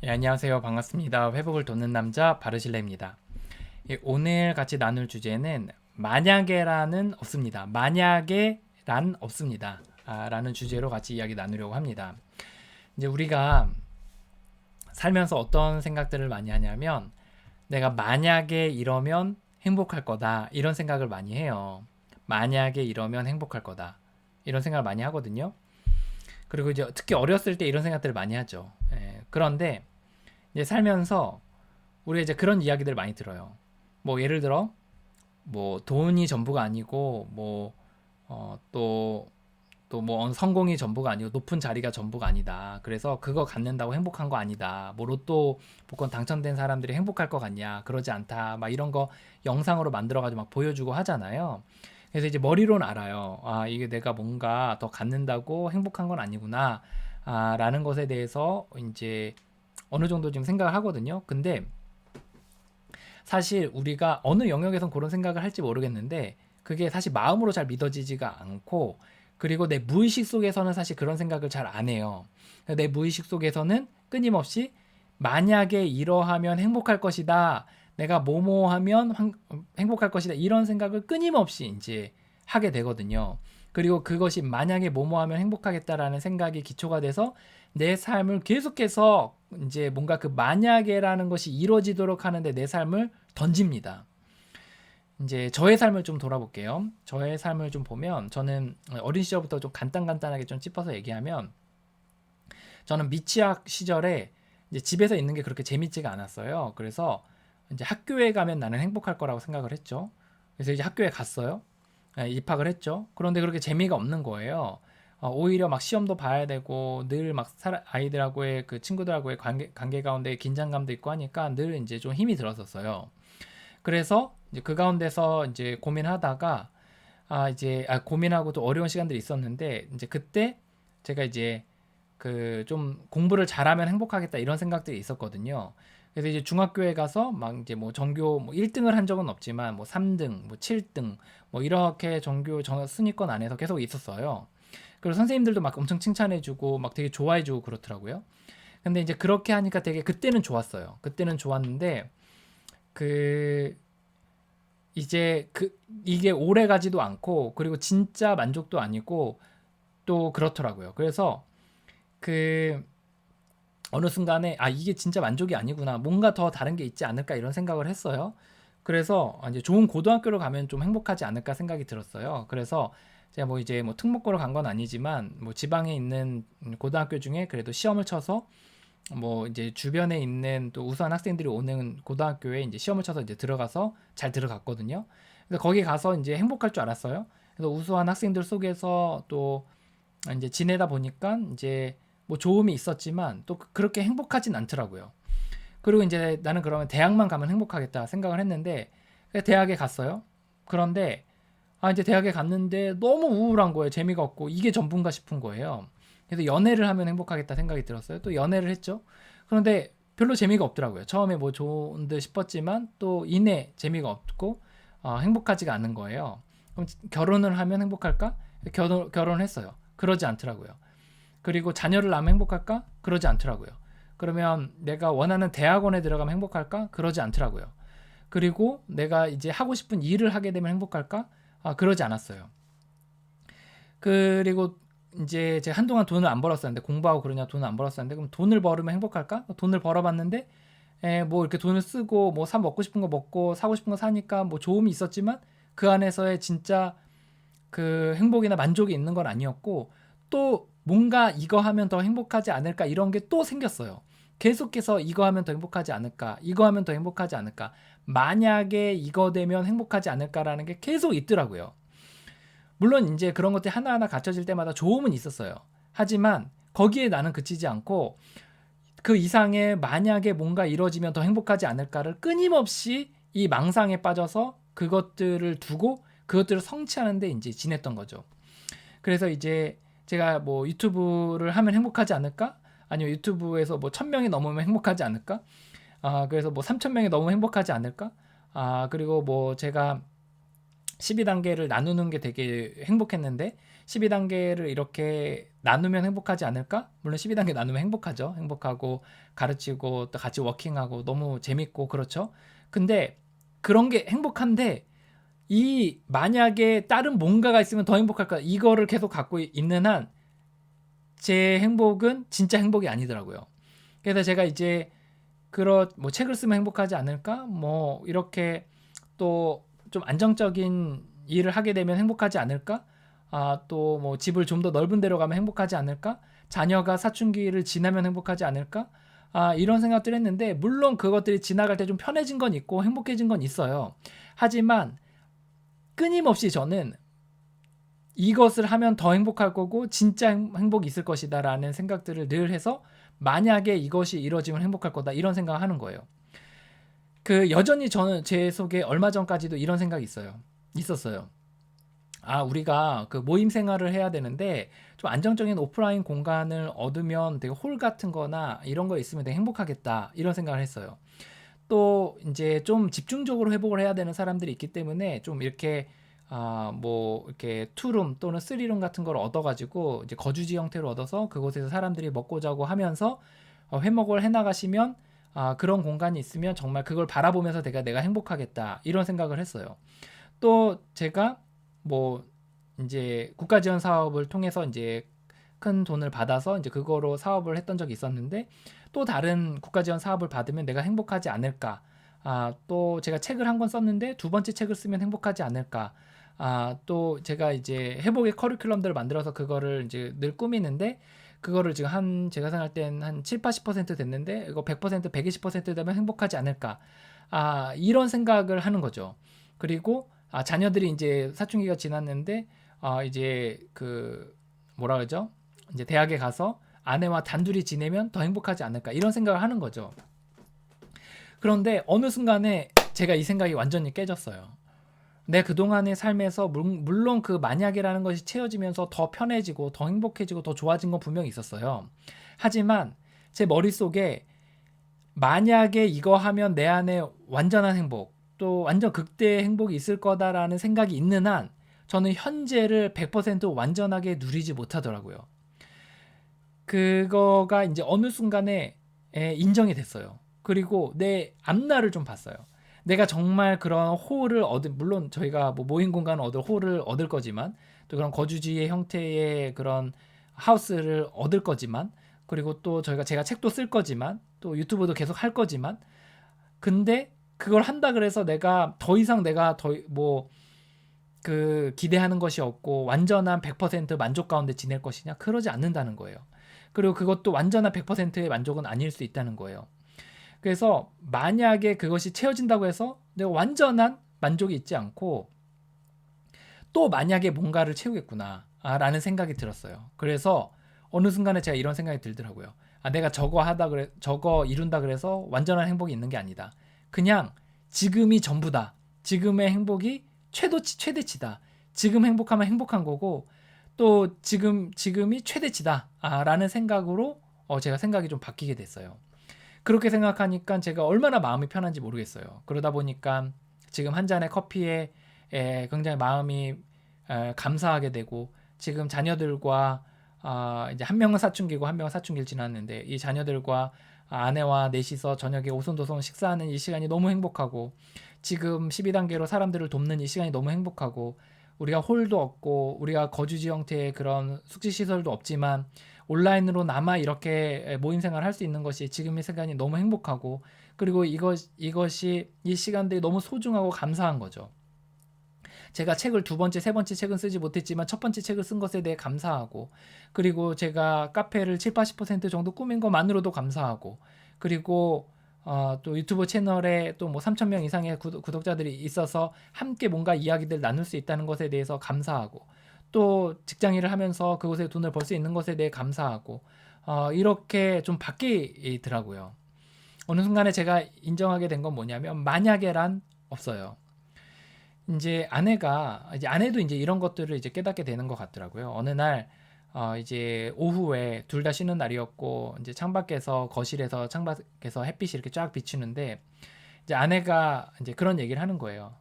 안녕하세요. 반갑습니다. 회복을 돕는 남자 바르실레입니다. 오늘 같이 나눌 주제는 만약에라는 없습니다. 만약에란 없습니다. 라는 주제로 같이 이야기 나누려고 합니다. 이제 우리가 살면서 어떤 생각들을 많이 하냐면 내가 만약에 이러면 행복할 거다 이런 생각을 많이 해요. 만약에 이러면 행복할 거다 이런 생각을 많이 하거든요. 그리고 이제 특히 어렸을 때 이런 생각들을 많이 하죠. 그런데 이제 살면서 우리가 이제 그런 이야기들 많이 들어요. 뭐 예를 들어 뭐 돈이 전부가 아니고 뭐 또 뭐 성공이 전부가 아니고 높은 자리가 전부가 아니다. 그래서 그거 갖는다고 행복한 거 아니다. 뭐 로또 복권 당첨된 사람들이 행복할 것 같냐? 그러지 않다. 막 이런 거 영상으로 만들어 가지고 막 보여주고 하잖아요. 그래서 이제 머리로는 알아요. 아, 이게 내가 뭔가 더 갖는다고 행복한 건 아니구나. 라는 것에 대해서 이제 어느 정도 지금 생각을 하거든요. 근데 사실 우리가 어느 영역에선 그런 생각을 할지 모르겠는데 그게 사실 마음으로 잘 믿어지지가 않고, 그리고 내 무의식 속에서는 사실 그런 생각을 잘 안 해요. 내 무의식 속에서는 끊임없이 만약에 이러하면 행복할 것이다. 내가 뭐뭐 하면 행복할 것이다. 이런 생각을 끊임없이 이제 하게 되거든요. 그리고 그것이 만약에 뭐뭐 하면 행복하겠다라는 생각이 기초가 돼서 내 삶을 계속해서 이제 뭔가 그 만약에라는 것이 이루어지도록 하는데 내 삶을 던집니다. 이제 저의 삶을 좀 돌아볼게요. 저의 삶을 좀 보면 저는 어린 시절부터 좀 간단하게 좀 짚어서 얘기하면, 저는 미취학 시절에 이제 집에서 있는 게 그렇게 재밌지가 않았어요. 그래서 이제 학교에 가면 나는 행복할 거라고 생각을 했죠. 그래서 이제 학교에 갔어요. 입학을 했죠. 그런데 그렇게 재미가 없는 거예요. 오히려 막 시험도 봐야 되고 늘 막 아이들하고의 그 친구들하고의 관계 가운데 긴장감도 있고 하니까 늘 이제 좀 힘이 들었었어요. 그래서 이제 그 가운데서 이제 고민하다가 고민하고 또 어려운 시간들이 있었는데, 이제 그때 제가 이제 그 좀 공부를 잘하면 행복하겠다 이런 생각들이 있었거든요. 그래서 이제 중학교에 가서 막 이제 뭐 전교 뭐 1등을 한 적은 없지만 뭐 3등, 뭐 7등 뭐 이렇게 전교 순위권 안에서 계속 있었어요. 그리고 선생님들도 막 엄청 칭찬해주고 막 되게 좋아해주고 그렇더라고요. 근데 이제 그렇게 하니까 되게 그때는 좋았어요. 그때는 좋았는데 그 이제 이게 오래 가지도 않고, 그리고 진짜 만족도 아니고 또 그렇더라고요. 그래서 그 어느 순간에 이게 진짜 만족이 아니구나, 뭔가 더 다른 게 있지 않을까 이런 생각을 했어요. 그래서 이제 좋은 고등학교를 가면 좀 행복하지 않을까 생각이 들었어요. 그래서 제가 뭐 이제 뭐 특목고를 간 건 아니지만 뭐 지방에 있는 고등학교 중에 그래도 시험을 쳐서 뭐 이제 주변에 있는 또 우수한 학생들이 오는 고등학교에 이제 시험을 쳐서 이제 들어가서 잘 들어갔거든요. 그래서 거기 가서 이제 행복할 줄 알았어요. 그래서 우수한 학생들 속에서 또 이제 지내다 보니까 이제 뭐 좋음이 있었지만 또 그렇게 행복하진 않더라고요. 그리고 이제 나는 그러면 대학만 가면 행복하겠다 생각을 했는데 대학에 갔어요. 그런데 이제 대학에 갔는데 너무 우울한 거예요. 재미가 없고 이게 전부인가 싶은 거예요. 그래서 연애를 하면 행복하겠다 생각이 들었어요. 또 연애를 했죠. 그런데 별로 재미가 없더라고요. 처음에 뭐 좋은 듯 싶었지만 또 이내 재미가 없고 행복하지가 않은 거예요. 그럼 결혼을 하면 행복할까? 결혼을 했어요. 그러지 않더라고요. 그리고 자녀를 낳으면 행복할까? 그러지 않더라고요. 그러면 내가 원하는 대학원에 들어가면 행복할까? 그러지 않더라고요. 그리고 내가 이제 하고 싶은 일을 하게 되면 행복할까? 그러지 않았어요. 그리고 이제 제가 한동안 돈을 안 벌었었는데, 공부하고 그러냐 돈을 안 벌었었는데, 그럼 돈을 벌으면 행복할까? 돈을 벌어봤는데 뭐 이렇게 돈을 쓰고 뭐 사 먹고 싶은 거 먹고 사고 싶은 거 사니까 뭐 좋음이 있었지만 그 안에서의 진짜 그 행복이나 만족이 있는 건 아니었고, 또 뭔가 이거 하면 더 행복하지 않을까 이런 게 또 생겼어요. 계속해서 이거 하면 더 행복하지 않을까, 이거 하면 더 행복하지 않을까, 만약에 이거 되면 행복하지 않을까라는 게 계속 있더라고요. 물론 이제 그런 것들이 하나하나 갖춰질 때마다 좋음은 있었어요. 하지만 거기에 나는 그치지 않고 그 이상의 만약에 뭔가 이루어지면 더 행복하지 않을까를 끊임없이 이 망상에 빠져서 그것들을 두고 그것들을 성취하는데 이제 지냈던 거죠. 그래서 이제 제가 뭐 유튜브를 하면 행복하지 않을까? 아니면 유튜브에서 뭐 1000명이 넘으면 행복하지 않을까? 그래서 뭐 3000명이 넘으면 행복하지 않을까? 그리고 뭐 제가 12단계를 나누는 게 되게 행복했는데 12단계를 이렇게 나누면 행복하지 않을까? 물론 12단계 나누면 행복하죠. 행복하고 가르치고 또 같이 워킹하고 너무 재밌고 그렇죠. 근데 그런 게 행복한데 이 만약에 다른 뭔가가 있으면 더 행복할까? 이거를 계속 갖고 있는 한 제 행복은 진짜 행복이 아니더라고요. 그래서 제가 이제 그런 뭐 책을 쓰면 행복하지 않을까? 뭐 이렇게 또 좀 안정적인 일을 하게 되면 행복하지 않을까? 또 뭐 집을 좀 더 넓은 데로 가면 행복하지 않을까? 자녀가 사춘기를 지나면 행복하지 않을까? 이런 생각들 했는데 물론 그것들이 지나갈 때 좀 편해진 건 있고 행복해진 건 있어요. 하지만 끊임없이 저는 이것을 하면 더 행복할 거고 진짜 행복이 있을 것이다라는 생각들을 늘 해서 만약에 이것이 이루어지면 행복할 거다 이런 생각을 하는 거예요. 그 여전히 저는 제 속에 얼마 전까지도 이런 생각이 있었어요. 우리가 그 모임 생활을 해야 되는데 좀 안정적인 오프라인 공간을 얻으면 되게 홀 같은 거나 이런 거 있으면 되게 행복하겠다 이런 생각을 했어요. 또 이제 좀 집중적으로 회복을 해야 되는 사람들이 있기 때문에 좀 이렇게 뭐 이렇게 투룸 또는 쓰리룸 같은 걸 얻어가지고 이제 거주지 형태로 얻어서 그곳에서 사람들이 먹고 자고 하면서 회목을 해나가시면 그런 공간이 있으면 정말 그걸 바라보면서 내가 행복하겠다 이런 생각을 했어요. 또 제가 뭐 이제 국가 지원 사업을 통해서 이제 큰 돈을 받아서 이제 그거로 사업을 했던 적이 있었는데 또 다른 국가 지원 사업을 받으면 내가 행복하지 않을까? 또 제가 책을 한 권 썼는데 두 번째 책을 쓰면 행복하지 않을까? 또 제가 이제 회복의 커리큘럼들을 만들어서 그거를 이제 늘 꾸미는데 그거를 지금 제가 생각할 땐 한 7, 80% 됐는데 이거 100%, 120% 되면 행복하지 않을까? 이런 생각을 하는 거죠. 그리고 자녀들이 이제 사춘기가 지났는데 이제 그 뭐라 그러죠? 이제 대학에 가서 아내와 단둘이 지내면 더 행복하지 않을까 이런 생각을 하는 거죠. 그런데 어느 순간에 제가 이 생각이 완전히 깨졌어요. 내 그동안의 삶에서 물론 그 만약이라는 것이 채워지면서 더 편해지고 더 행복해지고 더 좋아진 건 분명히 있었어요. 하지만 제 머릿속에 만약에 이거 하면 내 안에 완전한 행복 또 완전 극대의 행복이 있을 거다라는 생각이 있는 한 저는 현재를 100% 완전하게 누리지 못하더라고요. 그거가 이제 어느 순간에 인정이 됐어요. 그리고 내 앞날을 좀 봤어요. 내가 정말 그런 홀을 물론 저희가 뭐 모임 공간을 얻을 홀을 얻을 거지만 또 그런 거주지의 형태의 그런 하우스를 얻을 거지만 그리고 또 제가 책도 쓸 거지만 또 유튜브도 계속 할 거지만 근데 그걸 한다 그래서 내가 더 이상 내가 그 기대하는 것이 없고 완전한 100% 만족 가운데 지낼 것이냐? 그러지 않는다는 거예요. 그리고 그것도 완전한 100%의 만족은 아닐 수 있다는 거예요. 그래서 만약에 그것이 채워진다고 해서 내가 완전한 만족이 있지 않고 또 만약에 뭔가를 채우겠구나 라는 생각이 들었어요. 그래서 어느 순간에 제가 이런 생각이 들더라고요. 내가 저거 이룬다 그래서 완전한 행복이 있는 게 아니다. 그냥 지금이 전부다. 지금의 행복이 최대치다. 지금 행복하면 행복한 거고 또 지금이 최대치다 라는 생각으로 제가 생각이 좀 바뀌게 됐어요. 그렇게 생각하니까 제가 얼마나 마음이 편한지 모르겠어요. 그러다 보니까 지금 한 잔의 커피에 굉장히 마음이 감사하게 되고 지금 자녀들과 이제 한 명은 사춘기고 한 명은 사춘기를 지났는데 이 자녀들과 아내와 넷이서 저녁에 오손도손 식사하는 이 시간이 너무 행복하고 지금 12단계로 사람들을 돕는 이 시간이 너무 행복하고 우리가 홀도 없고 우리가 거주지 형태의 그런 숙식시설도 없지만 온라인으로 남아 이렇게 모임 생활을 할 수 있는 것이 지금의 시간이 너무 행복하고 그리고 이것이 이 시간들이 너무 소중하고 감사한 거죠. 제가 책을 두 번째, 세 번째 책은 쓰지 못했지만 첫 번째 책을 쓴 것에 대해 감사하고 그리고 제가 카페를 7, 80% 정도 꾸민 것만으로도 감사하고 그리고 또 유튜브 채널에 또 뭐 3,000명 이상의 구독자들이 있어서 함께 뭔가 이야기들 나눌 수 있다는 것에 대해서 감사하고 또 직장 일을 하면서 그곳에 돈을 벌 수 있는 것에 대해 감사하고 이렇게 좀 바뀌더라고요. 어느 순간에 제가 인정하게 된 건 뭐냐면 만약에란 없어요. 이제 아내도 이제 이런 것들을 이제 깨닫게 되는 것 같더라고요. 어느 날 이제 오후에 둘 다 쉬는 날이었고 이제 창밖에서 햇빛이 이렇게 쫙 비치는데 이제 아내가 이제 그런 얘기를 하는 거예요.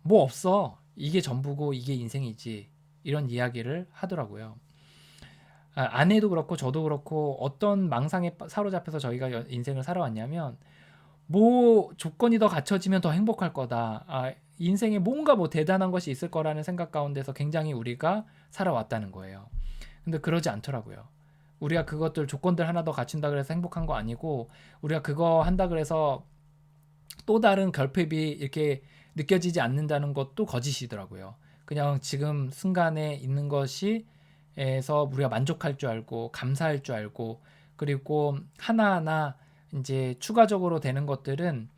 뭐 없어. 이게 전부고 이게 인생이지. 이런 이야기를 하더라고요. 아내도 그렇고 저도 그렇고 어떤 망상에 사로잡혀서 저희가 인생을 살아왔냐면 뭐 조건이 더 갖춰지면 더 행복할 거다. 인생에 뭔가 뭐 대단한 것이 있을 거라는 생각 가운데서 굉장히 우리가 살아왔다는 거예요. 근데 그러지 않더라고요. 우리가 그것들 조건들 하나 더 갖춘다 그래서 행복한 거 아니고 우리가 그거 한다 그래서 또 다른 결핍이 이렇게 느껴지지 않는다는 것도 거짓이더라고요. 그냥 지금 순간에 있는 것이 에서 우리가 만족할 줄 알고 감사할 줄 알고 그리고 하나하나 이제 추가적으로 되는 것들은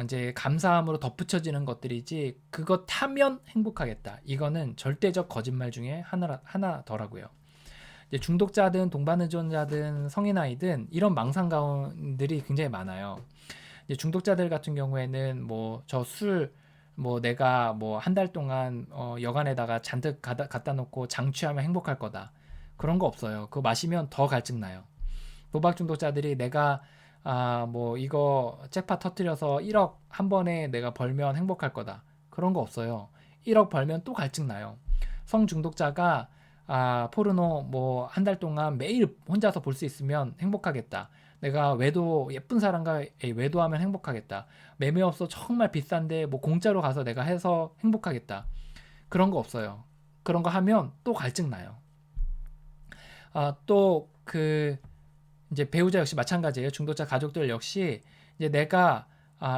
이제 감사함으로 덧붙여지는 것들이지 그거 타면 행복하겠다. 이거는 절대적 거짓말 중에 하나더라고요. 이제 중독자든 동반의존자든 성인 아이든 이런 망상가운들이 굉장히 많아요. 이제 중독자들 같은 경우에는 뭐 저 술 뭐 내가 뭐 한 달 동안 여간에다가 잔뜩 갖다 놓고 장취하면 행복할 거다. 그런 거 없어요. 그거 마시면 더 갈증 나요. 도박 중독자들이 내가 뭐 이거 잭팟 터뜨려서 1억 한 번에 내가 벌면 행복할 거다. 그런 거 없어요. 1억 벌면 또 갈증 나요. 성 중독자가 포르노 뭐 한 달 동안 매일 혼자서 볼 수 있으면 행복하겠다. 내가 외도 예쁜 사람과 외도하면 행복하겠다. 매매업소 정말 비싼데 뭐 공짜로 가서 내가 해서 행복하겠다. 그런 거 없어요. 그런 거 하면 또 갈증 나요. 또 그 이제 배우자 역시 마찬가지예요. 중독자 가족들 역시 이제 내가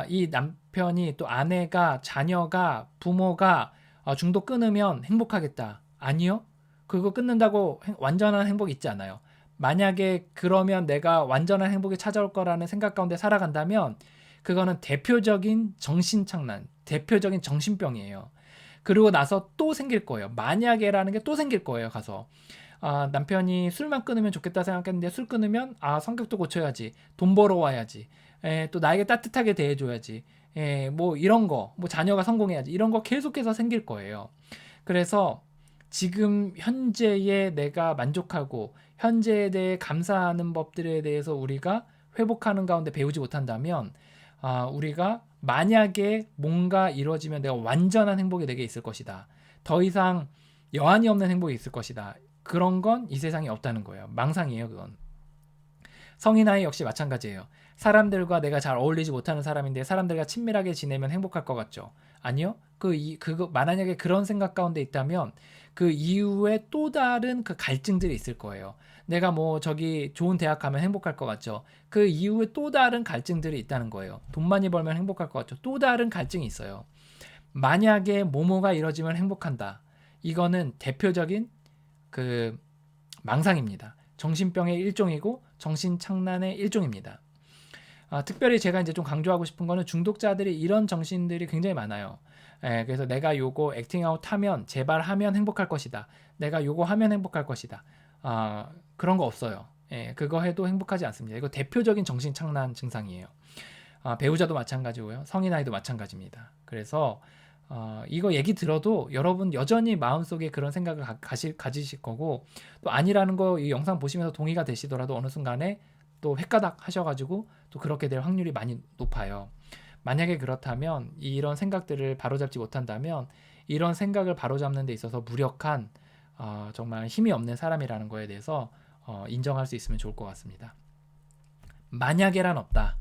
이 남편이 또 아내가 자녀가 부모가 중독 끊으면 행복하겠다. 아니요. 그거 끊는다고 완전한 행복 있지 않아요. 만약에 그러면 내가 완전한 행복이 찾아올 거라는 생각 가운데 살아간다면 그거는 대표적인 정신착란, 대표적인 정신병이에요. 그리고 나서 또 생길 거예요. 만약에라는 게 또 생길 거예요. 가서 남편이 술만 끊으면 좋겠다 생각했는데 술 끊으면 성격도 고쳐야지, 돈 벌어와야지, 또 나에게 따뜻하게 대해줘야지, 뭐 이런 거, 뭐 자녀가 성공해야지, 이런 거 계속해서 생길 거예요. 그래서 지금 현재에 내가 만족하고 현재에 대해 감사하는 법들에 대해서 우리가 회복하는 가운데 배우지 못한다면 우리가 만약에 뭔가 이루어지면 내가 완전한 행복이 내게 있을 것이다. 더 이상 여한이 없는 행복이 있을 것이다. 그런 건 이 세상에 없다는 거예요. 망상이에요, 그건. 성인 아이 역시 마찬가지예요. 사람들과 내가 잘 어울리지 못하는 사람인데 사람들과 친밀하게 지내면 행복할 것 같죠? 아니요. 그거 만약에 그런 생각 가운데 있다면 그 이후에 또 다른 그 갈증들이 있을 거예요. 내가 뭐 저기 좋은 대학 가면 행복할 것 같죠? 그 이후에 또 다른 갈증들이 있다는 거예요. 돈 많이 벌면 행복할 것 같죠? 또 다른 갈증이 있어요. 만약에 뭐뭐가 이뤄지면 행복한다. 이거는 대표적인 그 망상입니다. 정신병의 일종이고 정신착란의 일종입니다. 특별히 제가 이제 좀 강조하고 싶은 거는 중독자들이 이런 정신들이 굉장히 많아요. 그래서 내가 요거 액팅아웃 하면 제발 하면 행복할 것이다. 내가 요거 하면 행복할 것이다. 그런 거 없어요. 그거 해도 행복하지 않습니다. 이거 대표적인 정신착란 증상이에요. 배우자도 마찬가지고요. 성인 아이도 마찬가지입니다. 그래서 이거 얘기 들어도 여러분 여전히 마음속에 그런 생각을 가지실 거고 또 아니라는 거 이 영상 보시면서 동의가 되시더라도 어느 순간에 또 획가닥 하셔가지고 또 그렇게 될 확률이 많이 높아요. 만약에 그렇다면 이런 생각들을 바로잡지 못한다면 이런 생각을 바로잡는 데 있어서 무력한 정말 힘이 없는 사람이라는 거에 대해서 인정할 수 있으면 좋을 것 같습니다. 만약에란 없다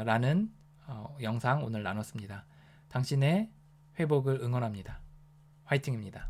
라는 영상 오늘 나눴습니다. 당신의 회복을 응원합니다. 화이팅입니다.